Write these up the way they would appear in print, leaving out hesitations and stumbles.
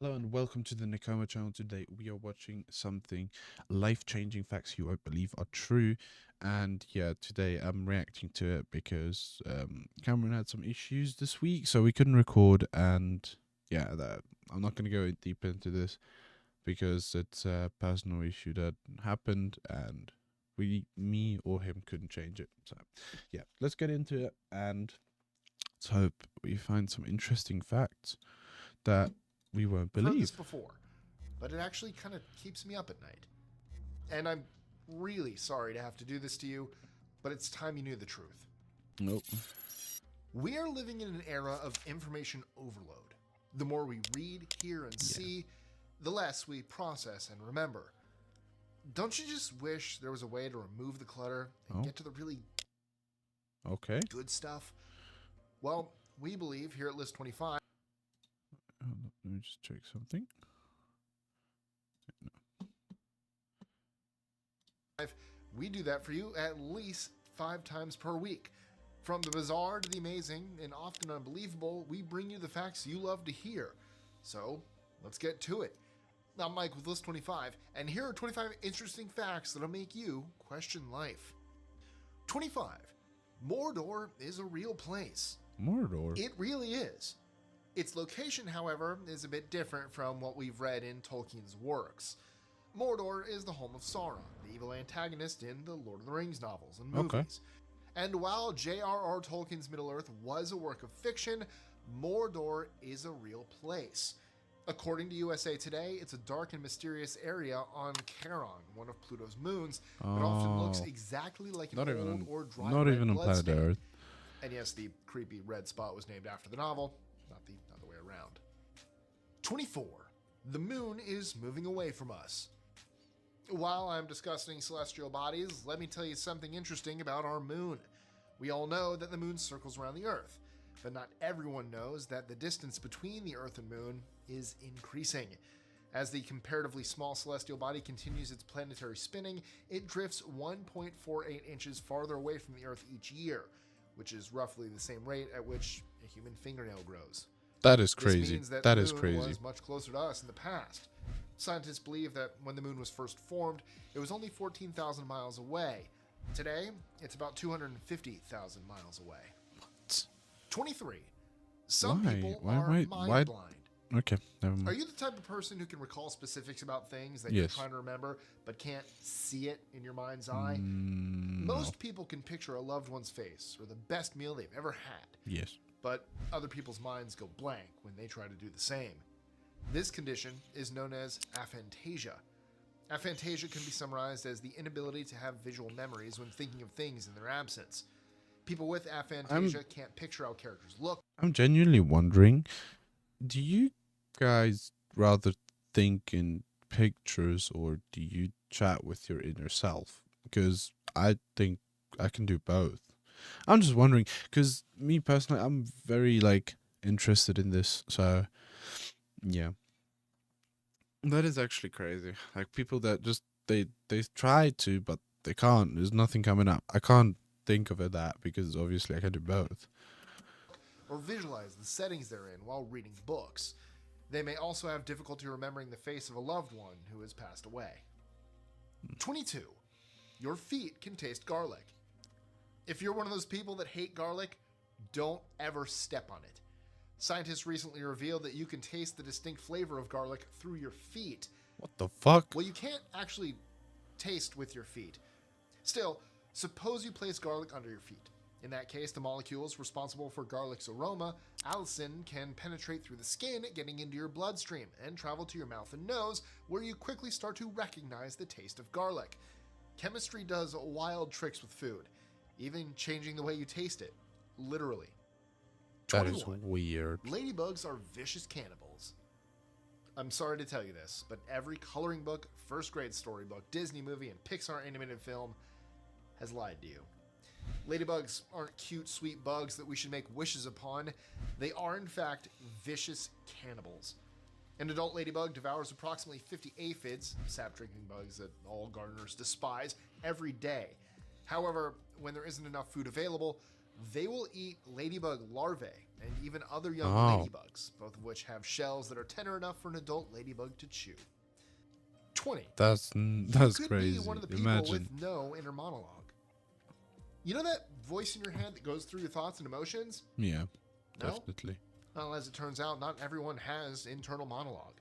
Hello and welcome to the Nekoma channel. Today we are watching something life-changing facts you won't believe are true. And yeah, today I'm reacting to it because Cameron had some issues this week, so we couldn't record. And yeah, I'm not going to go deep into this because it's a personal issue that happened, and me or him couldn't change it. So yeah, let's get into it, and let's hope we find some interesting facts that we won't I've heard this believe. before, but it actually kind of keeps me up at night. And I'm really sorry to have to do this to you, but it's time you knew the truth. Nope. We are living in an era of information overload. The more we read, hear, and see, the less we process and remember. Don't you just wish there was a way to remove the clutter and get to the really Okay. good stuff? Well, we believe here at List 25. Hold on, let me just check something. We do that for you at least 5 times per week. From the bizarre to the amazing and often unbelievable, we bring you the facts you love to hear. So, let's get to it. I'm Mike with List 25, and here are 25 interesting facts that'll make you question life. 25. Mordor is a real place. Mordor. It really is. Its location, however, is a bit different from what we've read in Tolkien's works. Mordor is the home of Sauron, the evil antagonist in the Lord of the Rings novels and movies. Okay. And while J.R.R. Tolkien's Middle-earth was a work of fiction, Mordor is a real place. According to USA Today, it's a dark and mysterious area on Charon, one of Pluto's moons, that often looks exactly like an old or dry not red even on blood planet stain. Earth. And yes, the creepy red spot was named after the novel, not the other way around. 24. The moon is moving away from us. While I'm discussing celestial bodies, let me tell you something interesting about our moon. We all know that the moon circles around the Earth, but not everyone knows that the distance between the Earth and moon is increasing. As the comparatively small celestial body continues its planetary spinning, it drifts 1.48 inches farther away from the Earth each year, which is roughly the same rate at which a human fingernail grows. That is This crazy. means that That the is moon crazy. was much closer to us in the past. Scientists believe that when the moon was first formed, it was only 14,000 miles away. Today, it's about 250,000 miles away. What? 23. Some Why? people Why? are Why? mind blind. Okay, never mind. Are you the type of person who can recall specifics about things that Yes. you're trying to remember but can't see it in your mind's eye? No. Most people can picture a loved one's face or the best meal they've ever had, Yes. but other people's minds go blank when they try to do the same. This condition is known as aphantasia. Aphantasia can be summarized as the inability to have visual memories when thinking of things in their absence. People with aphantasia can't picture how characters look. I'm genuinely wondering, do you guys rather think in pictures or do you chat with your inner self? Because I think I can do both. I'm just wondering, because me personally, I'm very interested in this. So yeah, that is actually crazy. Like people that just they try to, but they can't. There's nothing coming up. I can't think of it that because obviously I can do both. Or visualize the settings they're in while reading books. They may also have difficulty remembering the face of a loved one who has passed away. 22. Your feet can taste garlic. If you're one of those people that hate garlic, don't ever step on it. Scientists recently revealed that you can taste the distinct flavor of garlic through your feet. What the fuck? Well, you can't actually taste with your feet. Still, suppose you place garlic under your feet. In that case, the molecules responsible for garlic's aroma, allicin, can penetrate through the skin, getting into your bloodstream, and travel to your mouth and nose, where you quickly start to recognize the taste of garlic. Chemistry does wild tricks with food, even changing the way you taste it. Literally. That is 21. weird. Ladybugs are vicious cannibals. I'm sorry to tell you this, but every coloring book, first grade storybook, Disney movie, and Pixar animated film has lied to you. Ladybugs aren't cute, sweet bugs that we should make wishes upon. They are, in fact, vicious cannibals. An adult ladybug devours approximately 50 aphids, sap-drinking bugs that all gardeners despise, every day. However, when there isn't enough food available, they will eat ladybug larvae, and even other young Oh, ladybugs, both of which have shells that are tender enough for an adult ladybug to chew. 20. You that's could be one of crazy. the people with Imagine. no inner monologue. You know that voice in your head that goes through your thoughts and emotions? Yeah, No? definitely. Well, as it turns out, not everyone has internal monologue.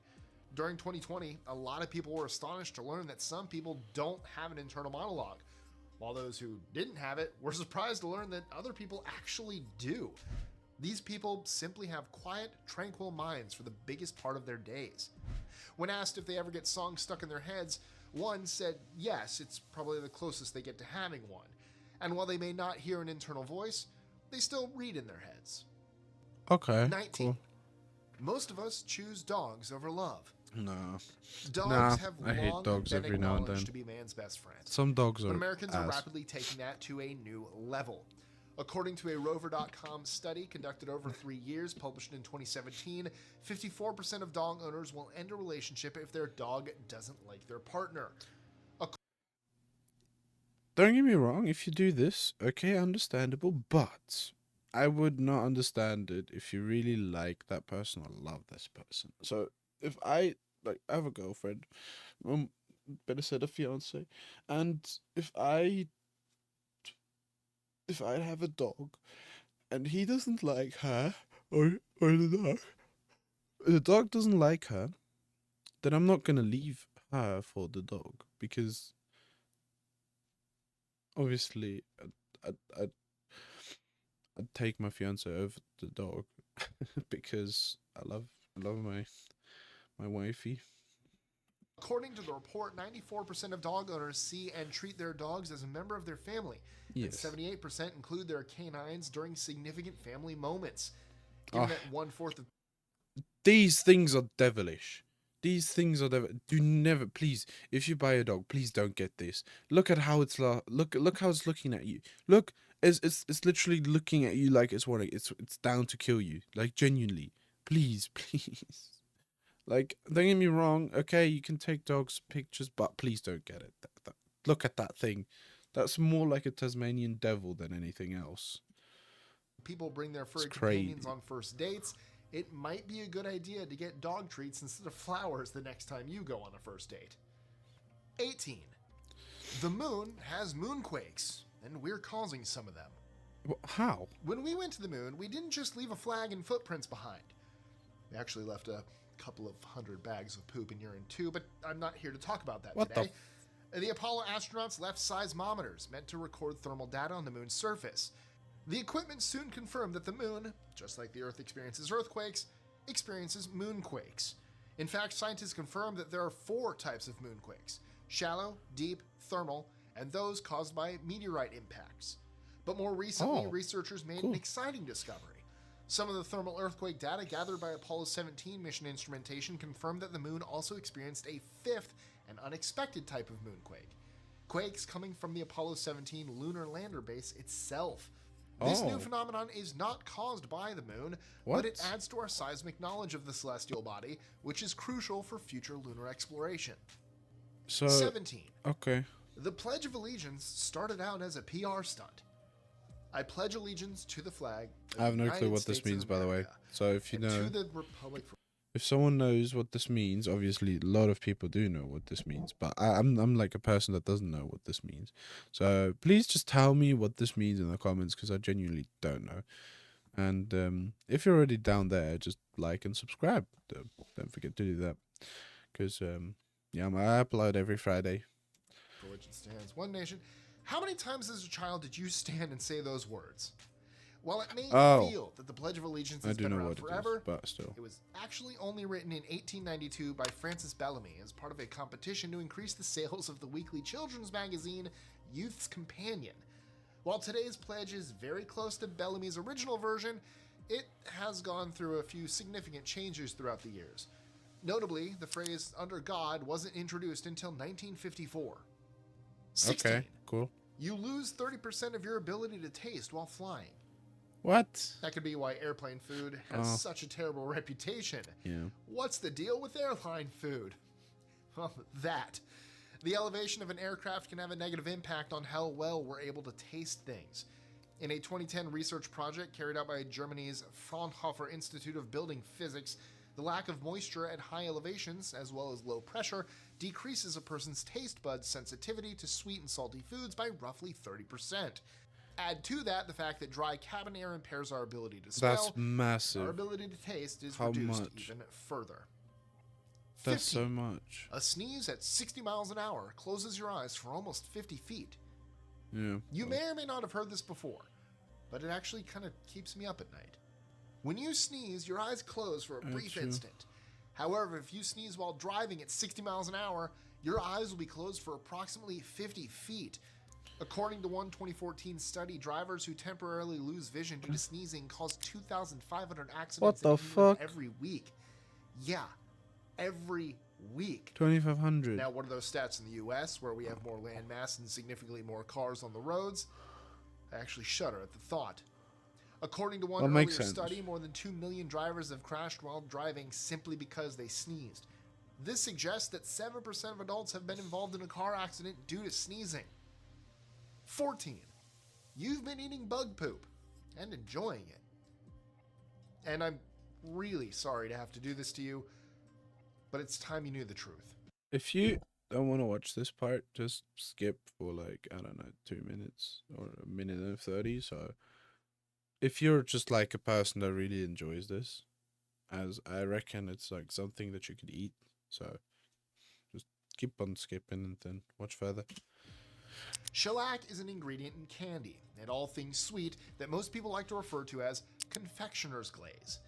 During 2020, a lot of people were astonished to learn that some people don't have an internal monologue, while those who didn't have it were surprised to learn that other people actually do. These people simply have quiet, tranquil minds for the biggest part of their days. When asked if they ever get songs stuck in their heads, one said yes, it's probably the closest they get to having one. And while they may not hear an internal voice, they still read in their heads. Okay, 19. cool. Most of us choose dogs over love. No, Dogs nah, have I hate long dogs been every now and acknowledged then. to be man's best friend, Some dogs but are Americans are ass. rapidly taking that to a new level. According to a Rover.com study conducted over 3 years, published in 2017, 54% of dog owners will end a relationship if their dog doesn't like their partner. Don't get me wrong, if you do this, okay, understandable, but I would not understand it if you really like that person or love this person. So if I like I have a girlfriend, better said a fiance, and if I have a dog and he doesn't like her or the dog doesn't like her, then I'm not gonna leave her for the dog because obviously I'd take my fiance over the dog because I love my wifey. According to the report, 94% of dog owners see and treat their dogs as a member of their family, and Yes. 78% include their canines during significant family moments. Given Ah, that one-fourth of these things are devilish. These things are devil. Do never, please. If you buy a dog, please don't get this. Look at how look how it's looking at you. Look, it's literally looking at you like it's wanting. It's down to kill you. Like genuinely. Please, please. Like, don't get me wrong. Okay, you can take dogs pictures, but please don't get it. Look at that thing. That's more like a Tasmanian devil than anything else. people bring their It's furry companions crazy. on first dates, it might be a good idea to get dog treats instead of flowers the next time you go on a first date. 18. The moon has moonquakes, and we're causing some of them. How? When we went to the moon, we didn't just leave a flag and footprints behind. We actually left a couple of hundred bags of poop and urine too, but I'm not here to talk about that What the? today. The Apollo astronauts left seismometers meant to record thermal data on the moon's surface. The equipment soon confirmed that the moon, just like the Earth experiences earthquakes, experiences moonquakes. In fact, scientists confirmed that there are 4 types of moonquakes: shallow, deep, thermal, and those caused by meteorite impacts. But more recently, Oh, researchers made an cool. exciting discovery. Some of the thermal earthquake data gathered by Apollo 17 mission instrumentation confirmed that the moon also experienced a 5th and unexpected type of moonquake. Quakes coming from the Apollo 17 lunar lander base itself. This new Oh, phenomenon is not caused by the moon, but it what? adds to our seismic knowledge of the celestial body, which is crucial for future lunar exploration. So, 17. okay. The Pledge of Allegiance started out as a PR stunt. I pledge allegiance to the flag of I have the no clue United what this States of means, by the way. America So if you and to know, the Republic for if someone knows what this means, obviously a lot of people do know what this means. But I'm like a person that doesn't know what this means. So please just tell me what this means in the comments because I genuinely don't know. And if you're already down there, just like and subscribe. Don't forget to do that because yeah, I upload every Friday. which it stands, one nation. How many times as a child did you stand and say those words? While it may Oh, feel that the Pledge of Allegiance I has do been know around what it is, forever, but still. it was actually only written in 1892 by Francis Bellamy as part of a competition to increase the sales of the weekly children's magazine Youth's Companion. While today's pledge is very close to Bellamy's original version, it has gone through a few significant changes throughout the years. Notably, the phrase "under God" wasn't introduced until 1954. 16. Okay, cool. You lose 30% of your ability to taste while flying. What? That could be why airplane food has Oh, such a terrible reputation. yeah. What's the deal with airline food? Well, that. The elevation of an aircraft can have a negative impact on how well we're able to taste things. In a 2010 research project carried out by Germany's Fraunhofer Institute of Building Physics, the lack of moisture at high elevations, as well as low pressure, decreases a person's taste buds' sensitivity to sweet and salty foods by roughly 30%. Add to that the fact that dry cabin air impairs our ability to That's smell, our massive. ability to taste is How reduced much? even further. That's 15. so much. A sneeze at 60 miles an hour closes your eyes for almost 50 feet. Yeah. You may or may not have heard this before, but it actually kind of keeps me up at night. When you sneeze, your eyes close for a brief True. instant. However, if you sneeze while driving at 60 miles an hour, your eyes will be closed for approximately 50 feet. According to one 2014 study, drivers who temporarily lose vision due to sneezing cause 2,500 accidents What the in England fuck? every week. Yeah, every week. 2,500. Now, what are those stats in the US, where we have more land mass and significantly more cars on the roads? I actually shudder at the thought. According to one That earlier makes sense. study, more than 2 million drivers have crashed while driving simply because they sneezed. This suggests that 7% of adults have been involved in a car accident due to sneezing. 14. You've been eating bug poop and enjoying it. And I'm really sorry to have to do this to you, but it's time you knew the truth. If you don't want to watch this part, just skip for like, I don't know, 2 minutes or a minute and 30. So if you're just like a person that really enjoys this, as I reckon it's like something that you could eat. So just keep on skipping and then watch further. Shellac is an ingredient in candy and all things sweet that most people like to refer to as confectioner's glaze.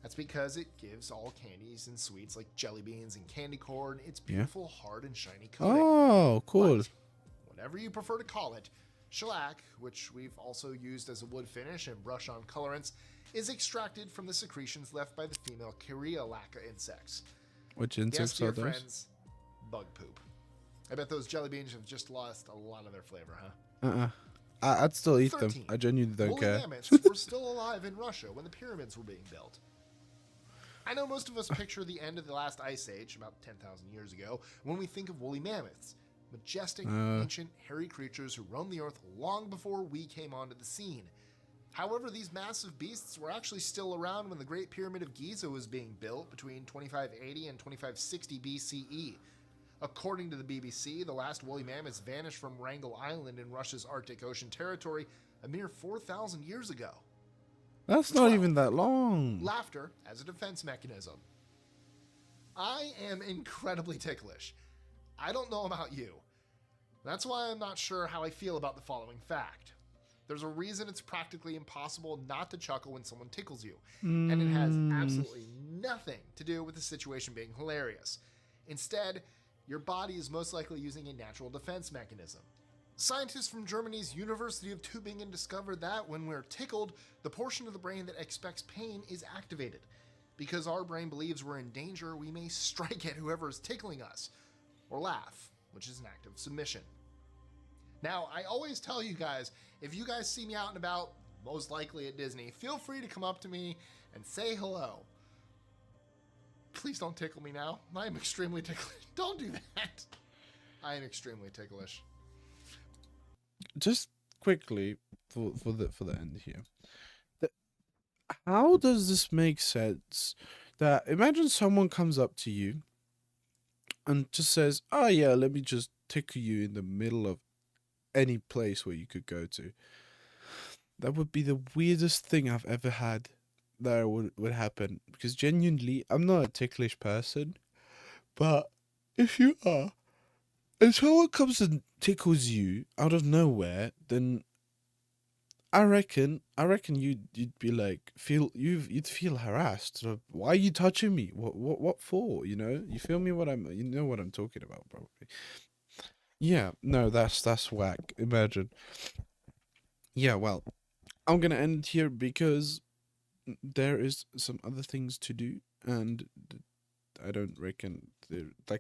That's because it gives all candies and sweets like jelly beans and candy corn its beautiful, hard, and shiny coating. Oh, cool. But whatever you prefer to call it, shellac, which we've also used as a wood finish and brush on colorants, is extracted from the secretions left by the female Caryolaca insects. Which Yes, insects dear are those? friends, bug poop. I bet those jelly beans have just lost a lot of their flavor, huh? I'd still eat 13. them. I genuinely don't Woolly care. mammoths were still alive in Russia when the pyramids were being built. I know most of us picture the end of the last ice age, about 10,000 years ago, when we think of woolly mammoths. Majestic, ancient, hairy creatures who roamed the earth long before we came onto the scene. However, these massive beasts were actually still around when the Great Pyramid of Giza was being built between 2580 and 2560 BCE. According to the BBC, the last woolly mammoths vanished from Wrangel Island in Russia's Arctic Ocean territory a mere 4,000 years ago. That's not 12. even that long. Laughter as a defense mechanism. I am incredibly ticklish. I don't know about you. That's why I'm not sure how I feel about the following fact. There's a reason it's practically impossible not to chuckle when someone tickles you, and it has absolutely nothing to do with the situation being hilarious. Instead, your body is most likely using a natural defense mechanism. Scientists from Germany's University of Tübingen discovered that when we're tickled, the portion of the brain that expects pain is activated. Because our brain believes we're in danger, we may strike at whoever is tickling us, or laugh, which is an act of submission. Now, I always tell you guys, if you guys see me out and about, most likely at Disney, feel free to come up to me and say hello. Please don't tickle me now. I am extremely ticklish. Don't do that. I am extremely ticklish. Just quickly for the end here. How does this make sense? That imagine someone comes up to you and just says, "Oh yeah, let me just tickle you in the middle of any place where you could go to." That would be the weirdest thing I've ever had that would happen. Because genuinely, I'm not a ticklish person, but if you are, and someone comes and tickles you out of nowhere, then I reckon you'd be like you'd feel harassed. Sort of, why are you touching me? What for? You know? You feel me? You know what I'm talking about, probably. Yeah, no, that's whack. Imagine. Yeah, well, I'm gonna end here because there is some other things to do, and I don't reckon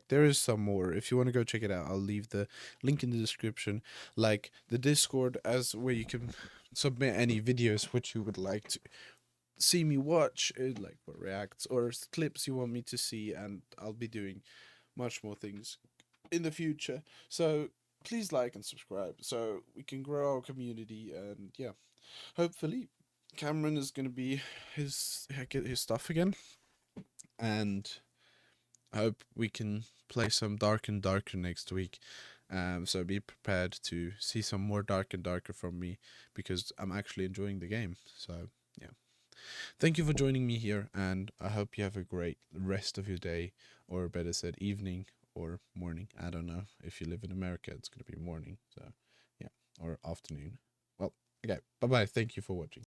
there is some more. If you want to go check it out, I'll leave the link in the description, like the Discord, as where you can submit any videos which you would like to see me watch, like what reacts or clips you want me to see, and I'll be doing much more things in the future. So please like and subscribe so we can grow our community, and yeah. hopefully Cameron is gonna be get his stuff again, and I hope we can play some Dark and Darker next week. So be prepared to see some more Dark and Darker from me because I'm actually enjoying the game. So yeah, thank you for joining me here, and I hope you have a great rest of your day, or better said, evening or morning. I don't know if you live in America, it's gonna be morning. So yeah, or afternoon. Well, okay, bye bye. Thank you for watching.